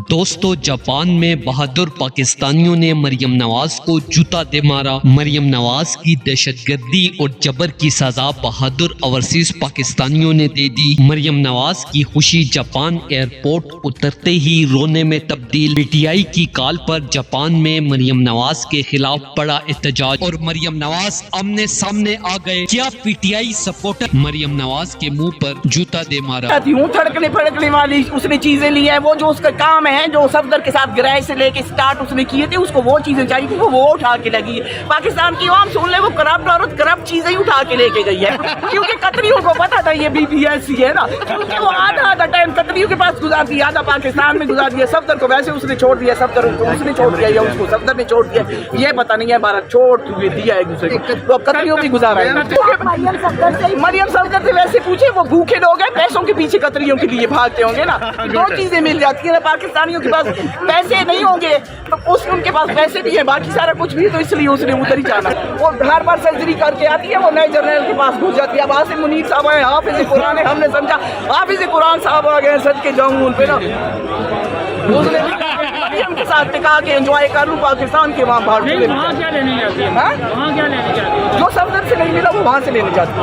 दोस्तों, जापान में बहादुर पाकिस्तानियों ने मरियम नवाज को जूता दे मारा। मरियम नवाज की दहशतगर्दी और जबर की सजा बहादुर ओवरसीज पाकिस्तानियों ने दे दी। मरियम नवाज की खुशी जापान एयरपोर्ट उतरते ही रोने में तब्दील। पीटीआई की कॉल पर जापान में मरियम नवाज के खिलाफ बड़ा एहतजाज और मरियम नवाज आमने सामने आ गए। क्या पीटीआई सपोर्टर मरियम नवाज के मुंह पर जूता दे मारा। थड़कने फड़कने वाली उसने चीजें ली है, वो जो उसका काम है, जो सफदर के साथ गिराए से लेके स्टार्ट उसने किए थे, उसको वो चीजें चाहिए थी, वो उठा के लगी है। पाकिस्तान की आवाम सुन ले, वो करप्ट औरत करप्ट चीजें ही उठा के लेके गई है, क्योंकि कतरियों को पता था ये बीबीएससी है ना, क्योंकि वो आधा टाइम कतरियों के पास गुजार दिया, आधा पाकिस्तान में गुजार दिया। सफदर को वैसे उसने छोड़ दिया, सफदर को उसने छोड़ दिया या उसको सफदर ने छोड़ दिया, ये पता नहीं है, हमारा छोड़ दिया है दूसरे को, वो कतरियों की गुजारा है। मरियम सफदर से वैसे पूछे, वो भूखे लोग हैं, पैसों के पीछे कतरियों के लिए भागते होंगे ना, दो चीजें मिल जाती है। पाकिस्तानियों के पास पैसे नहीं होंगे तो उनके पास पैसे भी है, बाकी सारा कुछ भी, तो इसलिए उसने उधर ही जाना। वो हर बार सर्जरी करके आती है, वो नए जनरल के पास घुस जाती है। अब आसिम मुनीर साहब आए, हाफिज कुरान है, हमने समझा हाफिज कुरान साहब आ गए, सच के जाऊँ उन पे ना, उसने मरियम के साथ टिका के एंजॉय कर लूँ पाकिस्तान के वहाँ बाहर। वहाँ क्या लेने जाती है, वहाँ क्या लेने जाती है, जो सफदर से नहीं मिला वो वहाँ से लेने जाती है।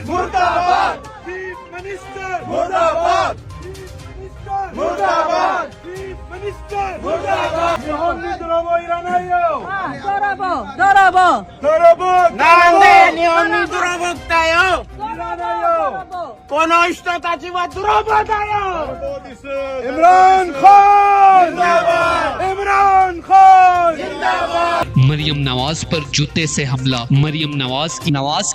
मुर्दाबाद, चीफ मिनिस्टर मुर्दाबाद, मुर्दाबाद, चीफ मिनिस्टर मुर्दाबाद। Nihon drobo iranayo. Drobo. Nande Nihon ni drobo tayo. Iranayo. Kono hito tachi wa drobo tayo. Imran Khan. Zindabad. Imran Khan. Zindabad. Maryam Nawaz पर जूते से हमला। मरियम नवाज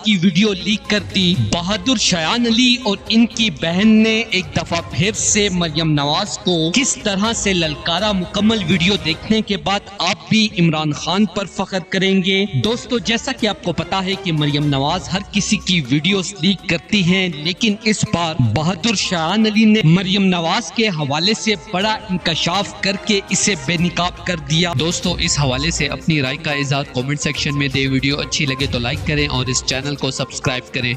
की वीडियो लीक कर दी। बहादुर शयान अली और इनकी बहन ने एक दफा फिर से मरियम नवाज को किस तरह से ललकारा। मुकम्मल वीडियो देखने के बाद आप भी इमरान खान पर फख्र करेंगे। दोस्तों, जैसा कि आपको पता है कि मरियम नवाज हर किसी की वीडियोस लीक करती हैं, लेकिन इस बार बहादुर शयान अली ने मरियम नवाज के हवाले से बड़ा इंकशाफ करके इसे बेनिकाब कर दिया। दोस्तों, इस हवाले से अपनी राय का इज़हार कमेंट सेक्शन में दे। वीडियो अच्छी लगे तो लाइक करें और इस चैनल को सब्सक्राइब करें।